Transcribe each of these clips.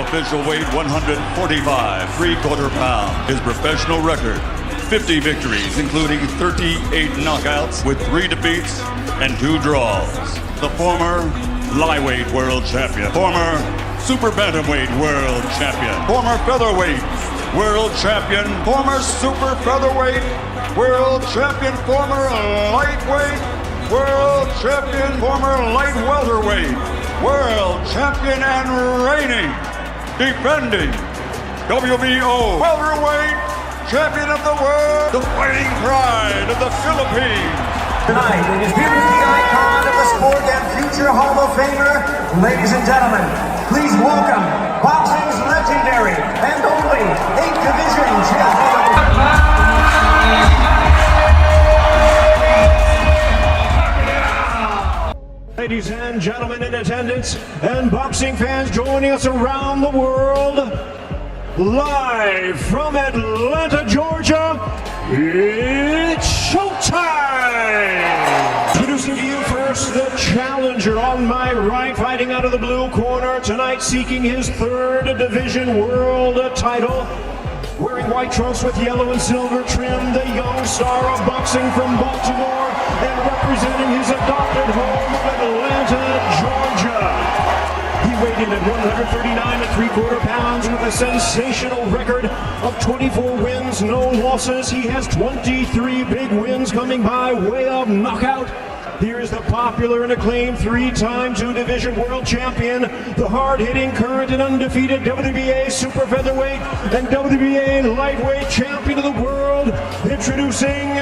Official weight 145, 3/4 pound. His professional record, 50 victories, including 38 knockouts with 3 defeats and 2 draws. The former lightweight world champion, former super bantamweight world champion, former featherweight world champion, former super featherweight world champion, former lightweight world champion, former light welterweight world champion, and reigning, defending WBO welterweight champion of the world, the fighting pride of the Philippines. Tonight, it is here to the icon of the sport and future Hall of Famer. Ladies and gentlemen, please welcome boxing's legendary and only 8-division champion. Ladies and gentlemen in attendance and boxing fans joining us around the world, live from Atlanta, Georgia, it's showtime! Introducing to you first the challenger on my right, fighting out of the blue corner tonight, seeking his 3rd division world title. Wearing white trunks with yellow and silver trim, the young star of boxing from Baltimore, and representing his adopted home of Atlanta, Georgia. He weighed in at 139 3/4 pounds with a sensational record of 24 wins, no losses. He has 23 big wins coming by way of knockout. Here's the popular and acclaimed 3-time 2-division world champion, the hard-hitting, current and undefeated WBA super featherweight and WBA lightweight champion of the world, introducing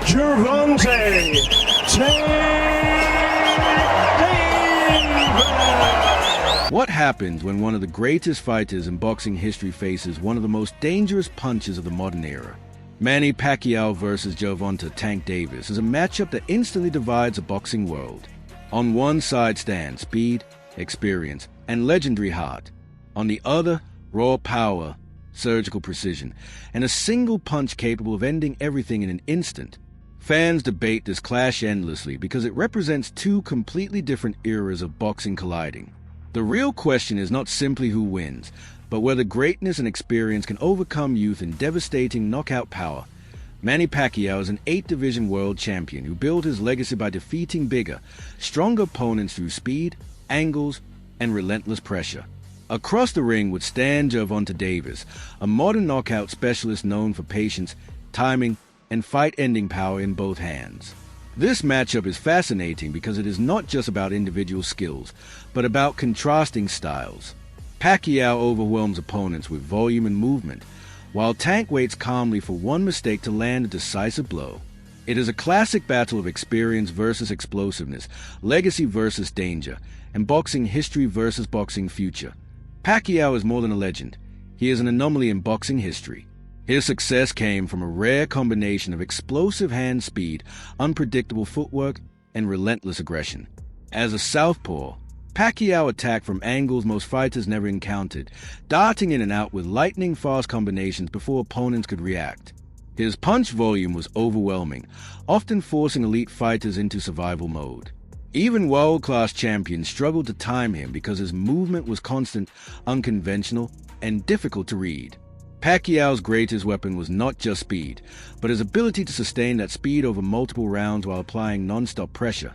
Gervonta Davis. What happens when one of the greatest fighters in boxing history faces one of the most dangerous punches of the modern era? Manny Pacquiao versus Gervonta "Tank" Davis is a matchup that instantly divides a boxing world. On one side stands speed, experience, and legendary heart. On the other, raw power, surgical precision, and a single punch capable of ending everything in an instant. Fans debate this clash endlessly because it represents 2 completely different eras of boxing colliding. The real question is not simply who wins, but whether greatness and experience can overcome youth and devastating knockout power. Manny Pacquiao is an 8-division world champion who built his legacy by defeating bigger, stronger opponents through speed, angles, and relentless pressure. Across the ring would stand Gervonta Davis, a modern knockout specialist known for patience, timing, and fight-ending power in both hands. This matchup is fascinating because it is not just about individual skills, but about contrasting styles. Pacquiao overwhelms opponents with volume and movement, while Tank waits calmly for one mistake to land a decisive blow. It is a classic battle of experience versus explosiveness, legacy versus danger, and boxing history versus boxing future. Pacquiao is more than a legend. He is an anomaly in boxing history. His success came from a rare combination of explosive hand speed, unpredictable footwork, and relentless aggression. As a southpaw, Pacquiao attacked from angles most fighters never encountered, darting in and out with lightning-fast combinations before opponents could react. His punch volume was overwhelming, often forcing elite fighters into survival mode. Even world-class champions struggled to time him because his movement was constant, unconventional, and difficult to read. Pacquiao's greatest weapon was not just speed, but his ability to sustain that speed over multiple rounds while applying nonstop pressure.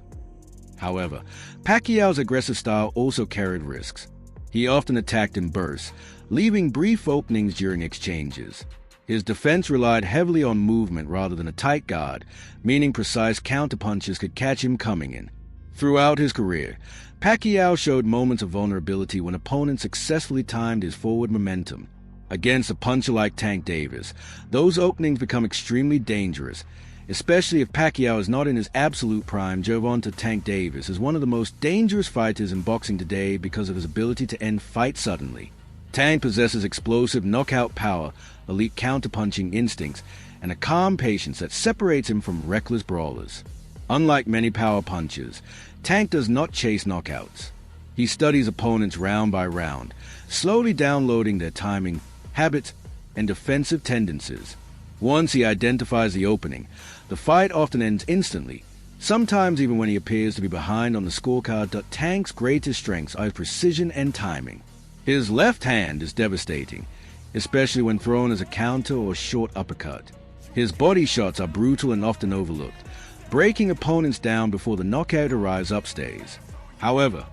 However, Pacquiao's aggressive style also carried risks. He often attacked in bursts, leaving brief openings during exchanges. His defense relied heavily on movement rather than a tight guard, meaning precise counterpunches could catch him coming in. Throughout his career, Pacquiao showed moments of vulnerability when opponents successfully timed his forward momentum. Against a puncher like Tank Davis, those openings become extremely dangerous, especially if Pacquiao is not in his absolute prime. Gervonta "Tank" Davis is one of the most dangerous fighters in boxing today because of his ability to end fights suddenly. Tank possesses explosive knockout power, elite counterpunching instincts, and a calm patience that separates him from reckless brawlers. Unlike many power punchers, Tank does not chase knockouts. He studies opponents round by round, slowly downloading their timing, habits, and defensive tendencies. Once he identifies the opening, the fight often ends instantly, sometimes even when he appears to be behind on the scorecard. Tank's greatest strengths are precision and timing. His left hand is devastating, especially when thrown as a counter or short uppercut. His body shots are brutal and often overlooked, breaking opponents down before the knockout arrives upstage. However,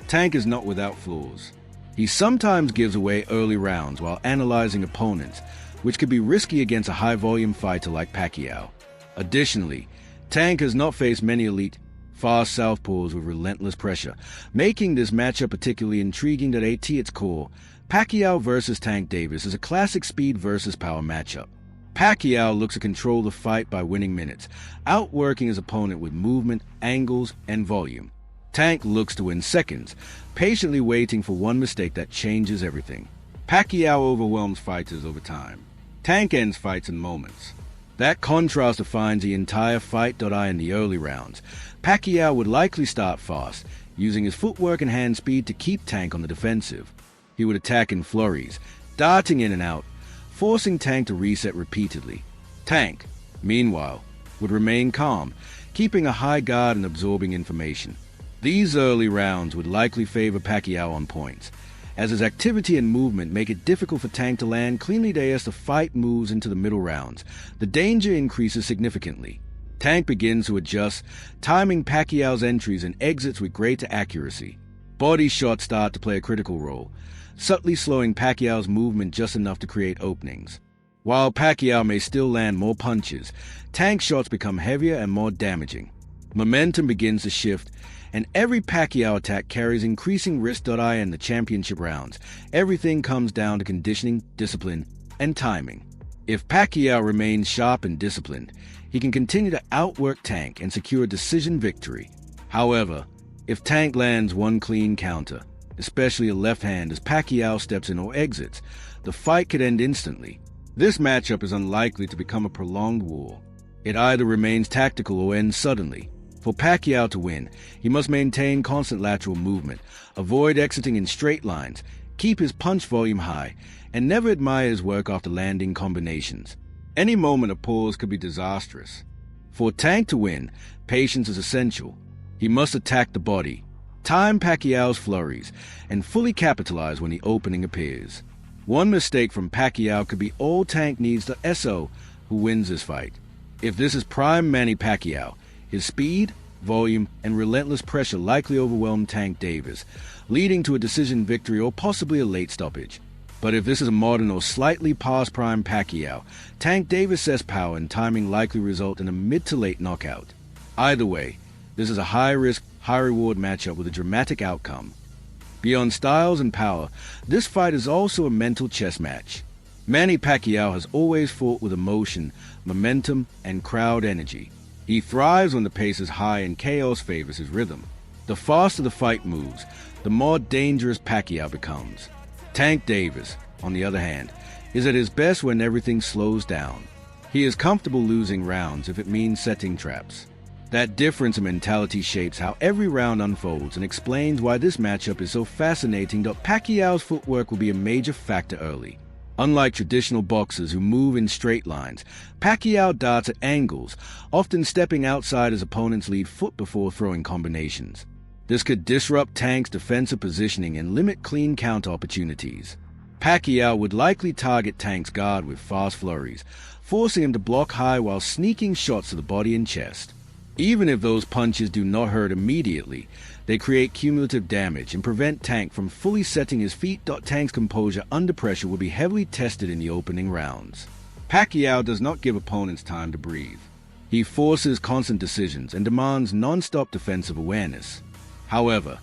Tank is not without flaws. He sometimes gives away early rounds while analyzing opponents, which could be risky against a high-volume fighter like Pacquiao. Additionally, Tank has not faced many elite, fast southpaws with relentless pressure, making this matchup particularly intriguing. That at its core, Pacquiao versus Tank Davis is a classic speed versus power matchup. Pacquiao looks to control the fight by winning minutes, outworking his opponent with movement, angles, and volume. Tank looks to win seconds, patiently waiting for one mistake that changes everything. Pacquiao overwhelms fighters over time. Tank ends fights in moments. That contrast defines the entire fight. In the early rounds, Pacquiao would likely start fast, using his footwork and hand speed to keep Tank on the defensive. He would attack in flurries, darting in and out, forcing Tank to reset repeatedly. Tank, meanwhile, would remain calm, keeping a high guard and absorbing information. These early rounds would likely favor Pacquiao on points, as his activity and movement make it difficult for Tank to land cleanly. As the fight moves into the middle rounds, the danger increases significantly. Tank begins to adjust, timing Pacquiao's entries and exits with greater accuracy. Body shots start to play a critical role, subtly slowing Pacquiao's movement just enough to create openings. While Pacquiao may still land more punches, Tank's shots become heavier and more damaging. Momentum begins to shift, and every Pacquiao attack carries increasing risk. In the championship rounds, everything comes down to conditioning, discipline, and timing. If Pacquiao remains sharp and disciplined, he can continue to outwork Tank and secure a decision victory. However, if Tank lands one clean counter, especially a left hand as Pacquiao steps in or exits, the fight could end instantly. This matchup is unlikely to become a prolonged war. It either remains tactical or ends suddenly. For Pacquiao to win, he must maintain constant lateral movement, avoid exiting in straight lines, keep his punch volume high, and never admire his work after landing combinations. Any moment of pause could be disastrous. For Tank to win, patience is essential. He must attack the body, time Pacquiao's flurries, and fully capitalize when the opening appears. One mistake from Pacquiao could be all Tank needs to SO who wins this fight. If this is prime Manny Pacquiao, his speed, volume, and relentless pressure likely overwhelm Tank Davis, leading to a decision victory or possibly a late stoppage. But if this is a modern or slightly past prime Pacquiao, Tank Davis' power and timing likely result in a mid to late knockout. Either way, this is a high-risk, high-reward matchup with a dramatic outcome. Beyond styles and power, this fight is also a mental chess match. Manny Pacquiao has always fought with emotion, momentum, and crowd energy. He thrives when the pace is high and chaos favors his rhythm. The faster the fight moves, the more dangerous Pacquiao becomes. Tank Davis, on the other hand, is at his best when everything slows down. He is comfortable losing rounds if it means setting traps. That difference in mentality shapes how every round unfolds and explains why this matchup is so fascinating. Pacquiao's footwork will be a major factor early. Unlike traditional boxers who move in straight lines, Pacquiao darts at angles, often stepping outside his opponent's lead foot before throwing combinations. This could disrupt Tank's defensive positioning and limit clean counter opportunities. Pacquiao would likely target Tank's guard with fast flurries, forcing him to block high while sneaking shots to the body and chest. Even if those punches do not hurt immediately, they create cumulative damage and prevent Tank from fully setting his feet. Tank's composure under pressure will be heavily tested in the opening rounds. Pacquiao does not give opponents time to breathe. He forces constant decisions and demands nonstop defensive awareness. However,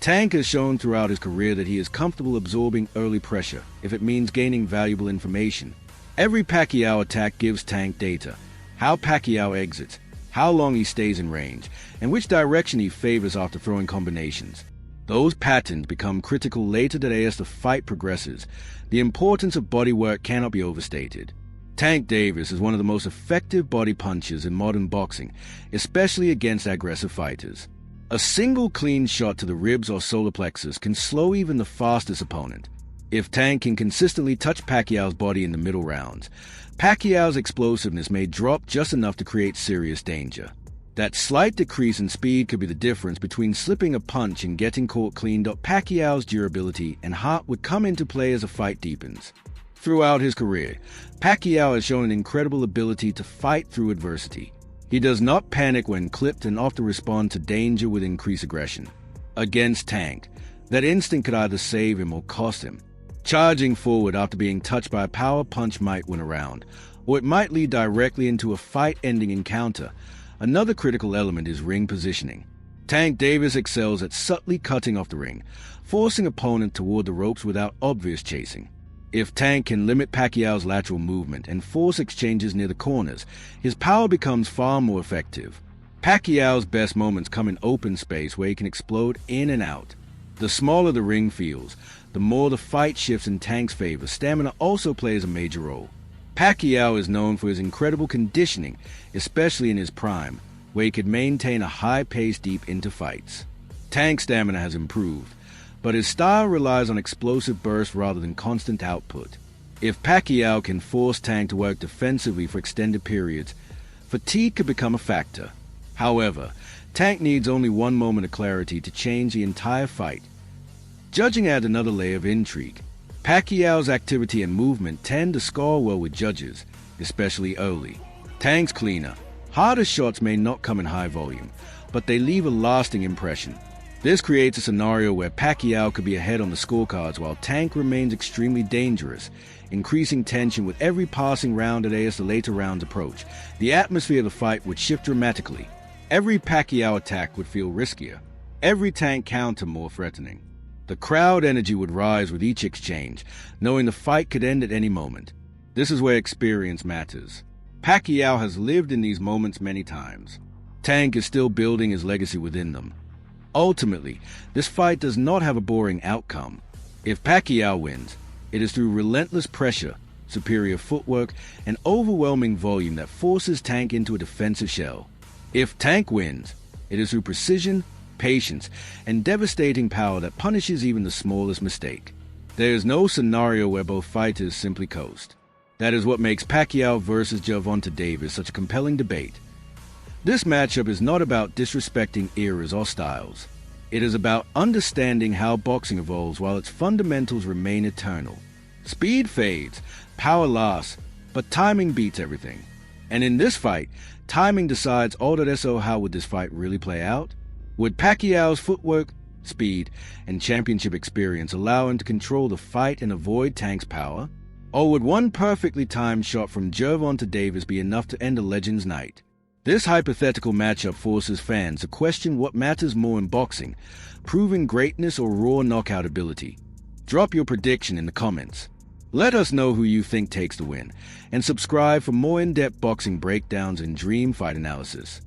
Tank has shown throughout his career that he is comfortable absorbing early pressure if it means gaining valuable information. Every Pacquiao attack gives Tank data: how Pacquiao exits, how long he stays in range, and which direction he favors after throwing combinations. Those patterns become critical later today as the fight progresses. The importance of body work cannot be overstated. Tank Davis is one of the most effective body punchers in modern boxing, especially against aggressive fighters. A single clean shot to the ribs or solar plexus can slow even the fastest opponent. If Tank can consistently touch Pacquiao's body in the middle rounds, Pacquiao's explosiveness may drop just enough to create serious danger. That slight decrease in speed could be the difference between slipping a punch and getting caught clean. Pacquiao's durability and heart would come into play as the fight deepens. Throughout his career, Pacquiao has shown an incredible ability to fight through adversity. He does not panic when clipped and often responds to danger with increased aggression. Against Tank, that instinct could either save him or cost him. Charging forward after being touched by a power punch might win a round, or it might lead directly into a fight-ending encounter. Another critical element is ring positioning. Tank Davis excels at subtly cutting off the ring, forcing opponent toward the ropes without obvious chasing. If Tank can limit Pacquiao's lateral movement and force exchanges near the corners, his power becomes far more effective. Pacquiao's best moments come in open space where he can explode in and out. The smaller the ring feels, the more the fight shifts in Tank's favor. Stamina also plays a major role. Pacquiao is known for his incredible conditioning, especially in his prime, where he could maintain a high pace deep into fights. Tank's stamina has improved, but his style relies on explosive bursts rather than constant output. If Pacquiao can force Tank to work defensively for extended periods, fatigue could become a factor. However, Tank needs only one moment of clarity to change the entire fight. Judging adds another layer of intrigue. Pacquiao's activity and movement tend to score well with judges, especially early. Tank's cleaner, harder shots may not come in high volume, but they leave a lasting impression. This creates a scenario where Pacquiao could be ahead on the scorecards while Tank remains extremely dangerous, increasing tension with every passing round as the later rounds approach. The atmosphere of the fight would shift dramatically. Every Pacquiao attack would feel riskier, every Tank counter more threatening. The crowd energy would rise with each exchange, knowing the fight could end at any moment. This is where experience matters. Pacquiao has lived in these moments many times. Tank is still building his legacy within them. Ultimately, this fight does not have a boring outcome. If Pacquiao wins, it is through relentless pressure, superior footwork, and overwhelming volume that forces Tank into a defensive shell. If Tank wins, it is through precision, patience, and devastating power that punishes even the smallest mistake. There is no scenario where both fighters simply coast. That is what makes Pacquiao versus Gervonta Davis such a compelling debate. This matchup is not about disrespecting eras or styles. It is about understanding how boxing evolves while its fundamentals remain eternal. Speed fades, power lasts, but timing beats everything. And in this fight, timing decides all that. So how would this fight really play out? Would Pacquiao's footwork, speed, and championship experience allow him to control the fight and avoid Tank's power? Or would one perfectly timed shot from Gervonta Davis be enough to end a legend's night? This hypothetical matchup forces fans to question what matters more in boxing, proving greatness or raw knockout ability. Drop your prediction in the comments. Let us know who you think takes the win, and subscribe for more in-depth boxing breakdowns and dream fight analysis.